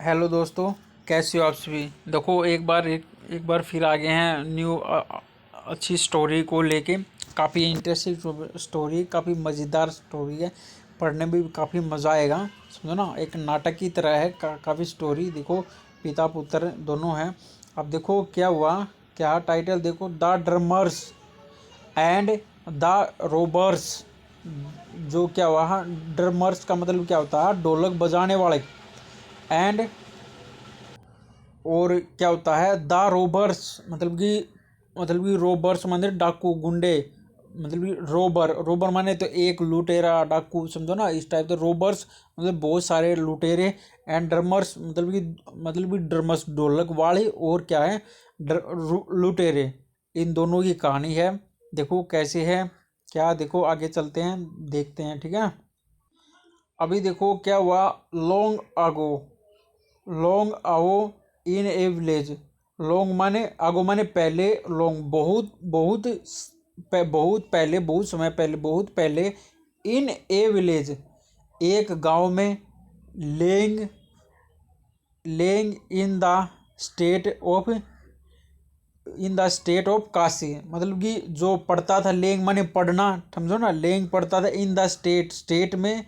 Hello दोस्तों, कैसे हो आप सभी। देखो एक बार फिर आ गए हैं न्यू अच्छी स्टोरी को लेके। काफ़ी इंटरेस्टिंग स्टोरी, काफ़ी मज़ेदार स्टोरी है। पढ़ने में भी काफ़ी मज़ा आएगा, समझो ना। एक नाटक की तरह है। काफ़ी स्टोरी देखो, पिता पुत्र दोनों हैं। अब देखो क्या हुआ, क्या टाइटल देखो, the drummers and the robbers. जो क्या हुआ, ड्रमर्स का मतलब क्या होता है, ढोलक बजाने वाले। एंड और क्या होता है, द रोबर्स मतलब कि रोबर्स माने डाकू गुंडे। मतलब कि रोबर रोबर माने तो एक लुटेरा डाकू, समझो ना। इस टाइप से रोबर्स मतलब बहुत सारे लुटेरे। एंड ड्रमर्स मतलब कि ड्रमर्स ढोलक वाले। और क्या है, लुटेरे। इन दोनों की कहानी है। देखो कैसे है क्या, देखो आगे चलते हैं, देखते हैं, ठीक है। अभी देखो क्या हुआ, लॉन्ग आओ इन ए विलेज। लॉन्ग माने आगो माने पहले, लॉन्ग बहुत पहले, बहुत समय पहले, बहुत पहले। इन ए विलेज एक गांव में। लेंग लेंग in the state of Kashi. मतलब कि जो पढ़ता था, लेंग माने पढ़ना, समझो ना। लेंग पढ़ता था इन द स्टेट में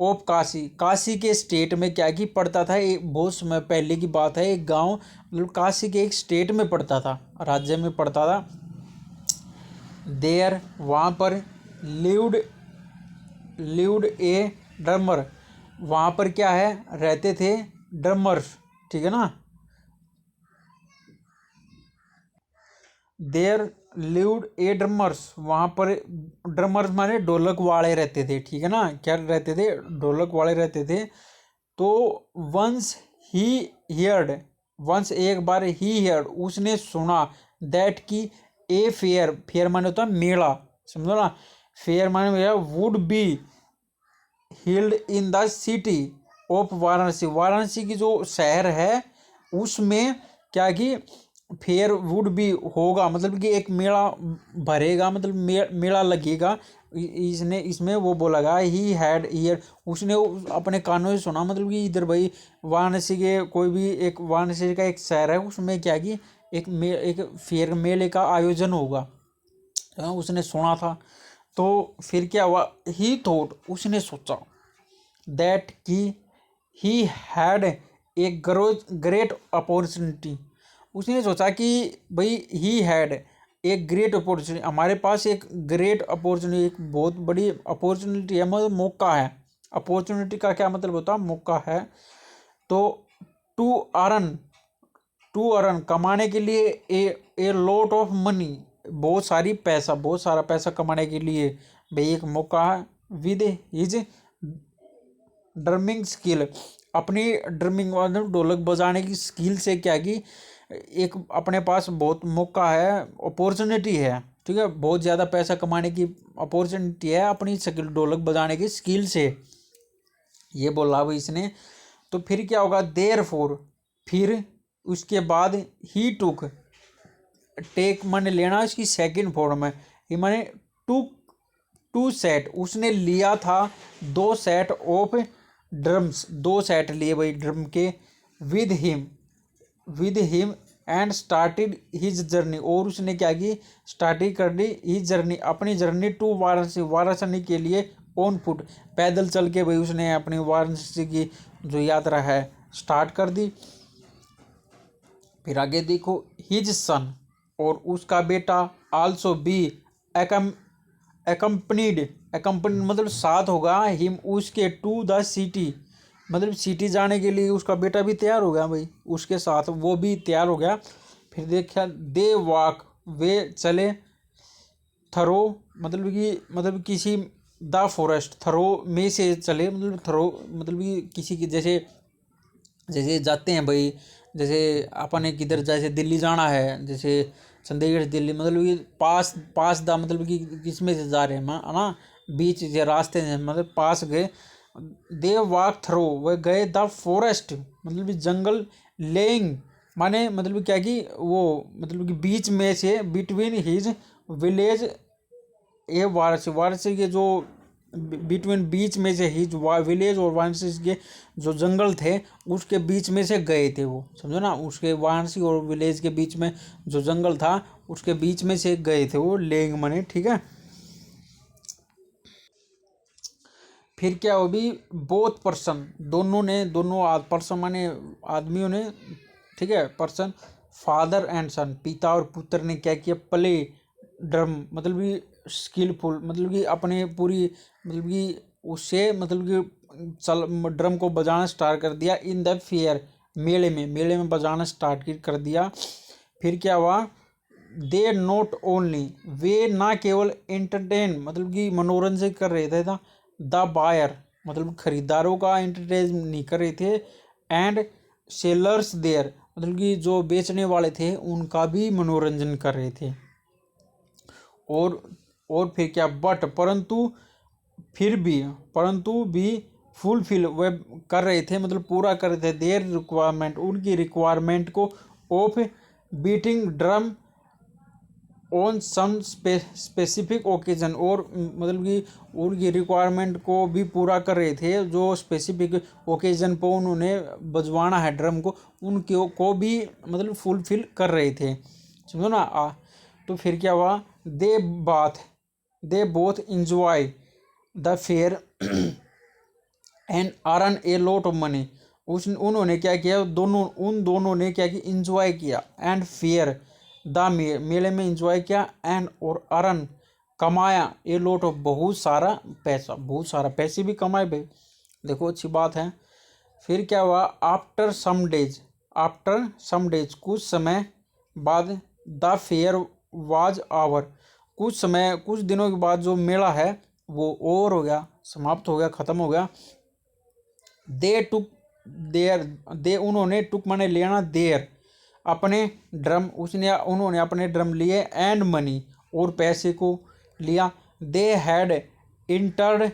ऑफ काशी। काशी के स्टेट में क्या की पढ़ता था। एक बहुत समय पहले की बात है। एक गांव मतलब काशी के एक स्टेट में पढ़ता था, राज्य में पढ़ता था। देयर वहाँ पर लिव्ड लिव्ड ए ड्रमर। वहाँ पर क्या है, रहते थे ड्रमर्स, ठीक है ना। देयर लिव्ड ए ड्रमर्स, वहाँ पर ड्रमर्स माने ढोलक वाले रहते थे, ठीक है ना। क्या रहते थे, ढोलक वाले रहते थे। तो वंस ही हियर्ड वंस एक बार ही हियर्ड उसने सुना। दैट की ए फेयर माने होता है मेला, समझो ना। फेयर माने मेला would be held in the city of Varanasi. Varanasi की जो शहर है उसमें क्या कि फेयर वुड भी होगा, मतलब कि एक मेला भरेगा, मतलब मेला लगेगा। इसने इसमें वो बोला गया ही हैड ईयर। उसने अपने कानों से सुना, मतलब कि इधर भाई वाराणसी के कोई भी एक, वाराणसी का एक शहर है, उसमें क्या कि एक फेयर मेले का आयोजन होगा। उसने सुना था। तो फिर क्या हुआ, ही थॉट उसने सोचा, दैट कि he had a great opportunity. उसने सोचा कि भाई ही हैड एक ग्रेट अपॉर्चुनिटी, हमारे पास एक ग्रेट अपॉर्चुनिटी, एक बहुत बड़ी अपॉर्चुनिटी है, मतलब मौका है। अपॉर्चुनिटी का क्या मतलब होता है, मौका है। तो टू अर्न टू अर्न कमाने के लिए, ए लॉट ऑफ मनी, बहुत सारा पैसा कमाने के लिए भाई एक मौका है। विद हिज ड्रमिंग स्किल, अपनी ड्रमिंग मतलब ढोलक बजाने की स्किल से क्या कि एक अपने पास बहुत मौका है, अपॉर्चुनिटी है, ठीक है। बहुत ज़्यादा पैसा कमाने की अपॉर्चुनिटी है अपनी स्किल, ढोलक बजाने की स्किल से, ये बोला भाई इसने। तो फिर क्या होगा, देयर फोर, फिर उसके बाद ही टुक, टेक माने लेना, इसकी सेकंड फॉर्म है। ये माने टू टू सेट, उसने लिया था दो सेट ऑफ ड्रम्स, दो सेट लिए भाई ड्रम के। With him with him and started his journey, और उसने क्या की, स्टार्टिंग कर दी हिज जर्नी, अपनी जर्नी टू वाराणसी, वाराणसी के लिए ऑन फुट, पैदल चल के भाई उसने अपनी वाराणसी की जो यात्रा है स्टार्ट कर दी। फिर आगे देखो, हिज सन, और उसका बेटा, आल्सो बी एकम्पनीड मतलब साथ होगा, हिम उसके, टू द सिटी, मतलब सिटी जाने के लिए उसका बेटा भी तैयार हो गया भाई, उसके साथ वो भी तैयार हो गया। फिर देखा, दे वॉक, वे चले, थरो मतलब किसी, द फॉरेस्ट, थरो में से चले, मतलब थरो मतलब कि किसी की, जैसे जैसे जाते हैं भाई, जैसे अपन एक किधर, जैसे दिल्ली जाना है, जैसे चंडीगढ़ से दिल्ली, मतलब ये पास पास दा, मतलब कि किसमें से जा रहे हैं है ना, बीच या रास्ते से, मतलब पास गए। दे वॉक थ्रो, वह गए द फॉरेस्ट, मतलब कि जंगल। लेइंग माने मतलब कि क्या कि वो, मतलब कि बीच में से, बिटवीन हिज विलेज ए वाराणसी, वाराणसी के जो बिटवीन बीच में से हिज विलेज और वाराणसी के जो जंगल थे उसके बीच में से गए थे वो, समझो ना, उसके वाराणसी और विलेज के बीच में जो जंगल था उसके बीच में से गए थे वो लेंग मने, ठीक है। फिर क्या हो भी, बोथ पर्सन, दोनों ने, दोनों पर्सन माने आदमियों ने, ठीक है, पर्सन, फादर एंड सन, पिता और पुत्र ने क्या किया, प्ले ड्रम, मतलब कि स्किलफुल, मतलब कि अपने पूरी, मतलब कि उससे, मतलब कि चल ड्रम को बजाना स्टार्ट कर दिया इन द फेयर, मेले में बजाना स्टार्ट कर दिया। फिर क्या हुआ, दे नॉट ओनली, वे ना केवल एंटरटेन, मतलब कि मनोरंजन कर रहे थे था, द बायर, मतलब खरीदारों का एंटरटेन नहीं कर रहे थे, एंड सेलर्स देयर, मतलब कि जो बेचने वाले थे उनका भी मनोरंजन कर रहे थे। और और फिर क्या, बट परंतु भी फुलफिल वे कर रहे थे, मतलब पूरा कर रहे थे, देयर रिक्वायरमेंट, उनकी रिक्वायरमेंट को, of beating drum on some specific occasion, और मतलब कि उनकी रिक्वायरमेंट को भी पूरा कर रहे थे, जो स्पेसिफिक ओकेजन पर उन्होंने बजवाना है ड्रम को, उनके को भी मतलब फुलफिल कर रहे थे, समझो ना। तो फिर क्या हुआ, they both they both enjoy the fair and earn a lot of money, उन्होंने क्या किया, उन दोनों ने क्या किया, इंजॉय किया, एंड फेयर द मेले में इंजॉय किया, एंड और अर्न कमाया, ए लॉट ऑफ बहुत सारा पैसा, बहुत सारा पैसे भी कमाए भाई, देखो अच्छी बात है। फिर क्या हुआ, आफ्टर सम डेज कुछ समय बाद, द फेयर वाज आवर, कुछ दिनों के बाद जो मेला है वो ओवर हो गया, समाप्त हो गया, खत्म हो गया। दे टुक देयर दे उन्होंने टुक माने लेना, देयर अपने ड्रम, उन्होंने अपने ड्रम लिए, एंड मनी और पैसे को लिया। दे हैड इंटर्ड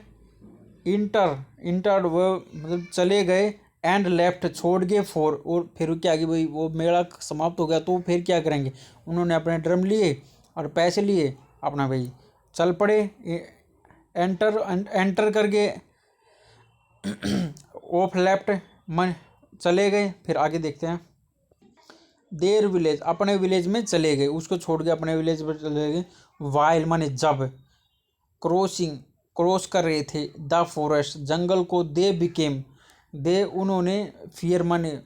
इंटर्ड वो मतलब चले गए, एंड लेफ्ट छोड़ के, फॉर और फिर क्या कि भाई वो मेला समाप्त हो गया तो फिर क्या करेंगे, उन्होंने अपने ड्रम लिए और पैसे लिए, अपना भाई चल पड़े, एंटर करके ऑफ लेफ्ट मन चले गए। फिर आगे देखते हैं, देर विलेज अपने विलेज में चले गए, उसको छोड़ के अपने विलेज में चले गए। वाइल माने जब, क्रॉसिंग क्रॉस कर रहे थे, द फॉरेस्ट जंगल को, दे बिकेम दे उन्होंने, फियर माने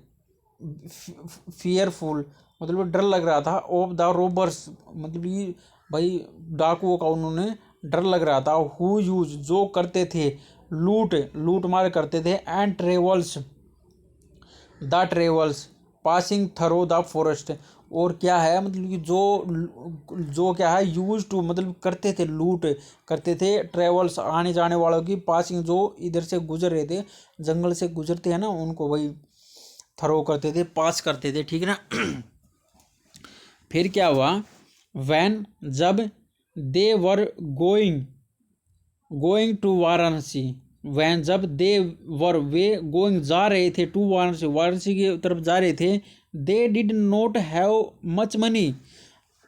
फियरफुल, मतलब डर लग रहा था, ऑफ द रोबर्स, मतलब ये भाई डाकुओं का उन्होंने डर लग रहा था, हु यूज जो करते थे, लूट मार करते थे, and travels passing through the forest, और क्या है, मतलब कि जो क्या है, यूज टू मतलब करते थे, लूट करते थे, ट्रेवल्स आने जाने वालों की, पासिंग जो इधर से गुजर रहे थे, जंगल से गुजरते हैं ना उनको वही थ्रो करते थे, पास करते थे, ठीक है ना। फिर क्या हुआ, वैन जब, they were going to Varanasi, when जब, दे वर वे गोइंग जा रहे थे, टू वाराणसी की तरफ जा रहे थे, they did not have much money,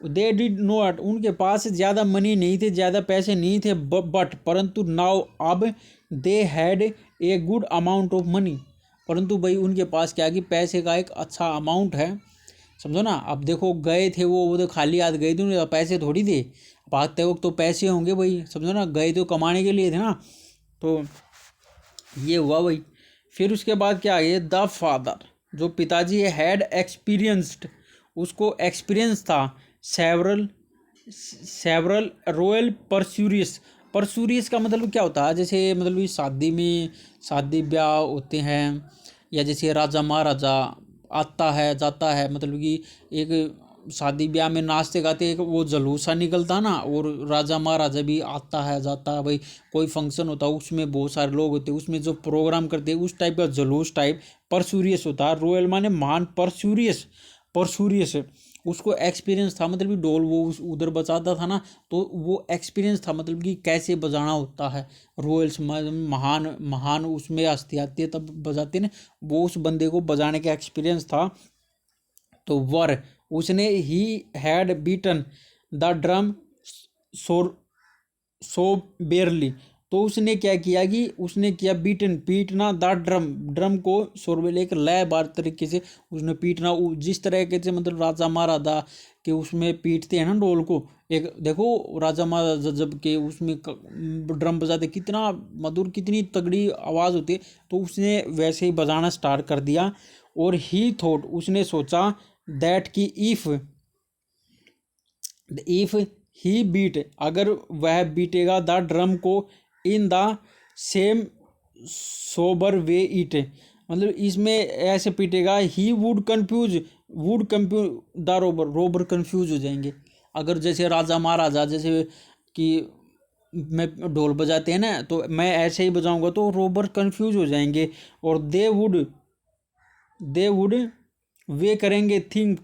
they did not उनके पास ज़्यादा मनी नहीं थे, ज़्यादा पैसे नहीं थे, बट परंतु नाउ अब, they had a good amount of money, परंतु भाई उनके पास क्या कि पैसे का एक अच्छा अमाउंट है, समझो ना। अब देखो गए थे वो तो खाली हाथ गए थे, उन्हें पैसे थोड़ी थे, भागते वक्त तो पैसे होंगे भाई, समझो ना, गए तो कमाने के लिए थे ना, तो ये हुआ भाई। फिर उसके बाद क्या है, द फादर जो पिताजी है, हैड एक्सपीरियंस्ड उसको एक्सपीरियंस था, सेवरल सेवरल रॉयल परसूरियस का मतलब क्या होता है, जैसे मतलब ये शादी ब्याह होते हैं, या जैसे राजा महाराजा आता है जाता है, मतलब कि एक शादी ब्याह में नाचते गाते एक वो जलूस सा निकलता ना, और राजा महाराजा भी आता है जाता है भाई, कोई फंक्शन होता है उसमें बहुत सारे लोग होते हैं, उसमें जो प्रोग्राम करते हैं उस टाइप का जलूस टाइप परसूरियस होता है। रॉयल माने महान, परसूरियस उसको एक्सपीरियंस था, मतलब कि डोल वो उधर बजाता था ना, तो वो एक्सपीरियंस था, मतलब कि कैसे बजाना होता है, रॉयल्स महान महान उसमें हस्ती आती है तब बजाते ना, वो उस बंदे को बजाने का एक्सपीरियंस था। तो वर उसने, he had beaten the drum so so barely तो उसने क्या किया कि उसने किया बीटन, पीटना द ड्रम, ड्रम को शोरबेल एक लयबार तरीके से उसने पीटना, जिस तरीके से मतलब राजा महाराजा के उसमें पीटते हैं ना ढोल को, एक देखो राजा महाराजा जब के उसमें ड्रम बजाते कितना मधुर कितनी तगड़ी आवाज़ होती है, तो उसने वैसे ही बजाना स्टार्ट कर दिया। और ही थॉट, उसने सोचा दैट कि इफ ही बीट, अगर वह बीटेगा द ड्रम को in the same sober way it, मतलब इसमें ऐसे पीटेगा, he would confuse the robber, robber confuse हो जाएंगे। अगर जैसे राजा महाराजा जैसे कि मैं ढोल बजाते हैं ना, तो मैं ऐसे ही बजाऊंगा तो रोबर कंफ्यूज हो जाएंगे। और दे वुड वे करेंगे थिंक,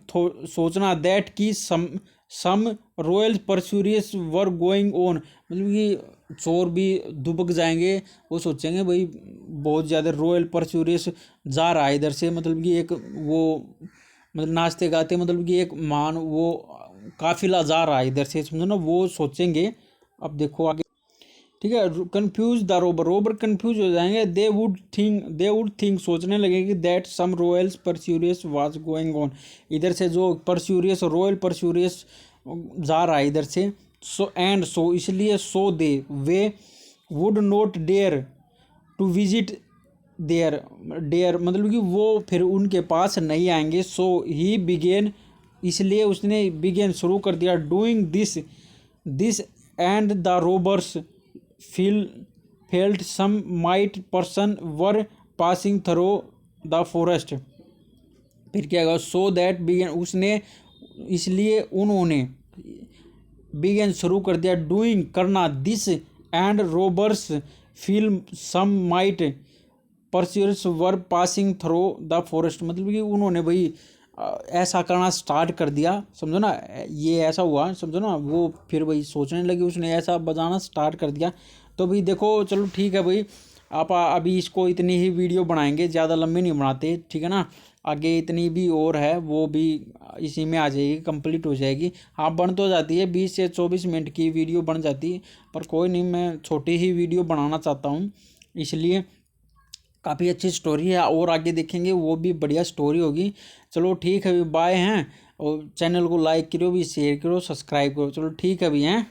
सोचना दैट की सम रॉयल परस्यूरियस वर गोइंग ऑन, मतलब कि चोर भी दुबक जाएंगे, वो सोचेंगे भाई बहुत ज़्यादा रॉयल परस्यूरियस जा रहा है इधर से, मतलब कि एक वो मतलब नाचते गाते मतलब कि एक मान वो काफिला जा रहा है इधर से, समझो ना, वो सोचेंगे। अब देखो आगे, ठीक है, confuse the robber, robber confuse हो जाएंगे। दे वुड थिंक, सोचने लगेंगे that some royals pursuers was going on, इधर से जो परस्यूरियस रॉयल परस्यूरियस जा रहा है इधर से। सो इसलिए सो दे वे would not dare to visit dare मतलब कि वो फिर उनके पास नहीं आएंगे। सो ही बिगेन, इसलिए उसने बिगेन शुरू कर दिया, doing this and the robbers felt some might person were passing through the forest. फिर क्या होगा, सो दैट बिगेन, उसने इसलिए उन्होंने बिगेन शुरू कर दिया, डूइंग करना, this and robbers feel some might pursuers were passing through the forest, मतलब कि उन्होंने भाई ऐसा करना स्टार्ट कर दिया, समझो ना, ये ऐसा हुआ, समझो ना, वो फिर भाई सोचने लगे, उसने ऐसा बजाना स्टार्ट कर दिया। तो भाई देखो, चलो ठीक है भाई, आप अभी इसको इतनी ही वीडियो बनाएंगे, ज़्यादा लंबी नहीं बनाते, ठीक है ना, आगे इतनी भी और है वो भी इसी में आ जाएगी, कंप्लीट हो जाएगी। हाँ, बन तो जाती है 20 से 24 मिनट की वीडियो बन जाती है, पर कोई नहीं, मैं छोटी ही वीडियो बनाना चाहता हूँ, इसलिए काफ़ी अच्छी स्टोरी है, और आगे देखेंगे वो भी बढ़िया स्टोरी होगी। चलो ठीक है, बाय हैं, और चैनल को लाइक करो भी, शेयर करो, सब्सक्राइब करो, चलो ठीक है भी हैं।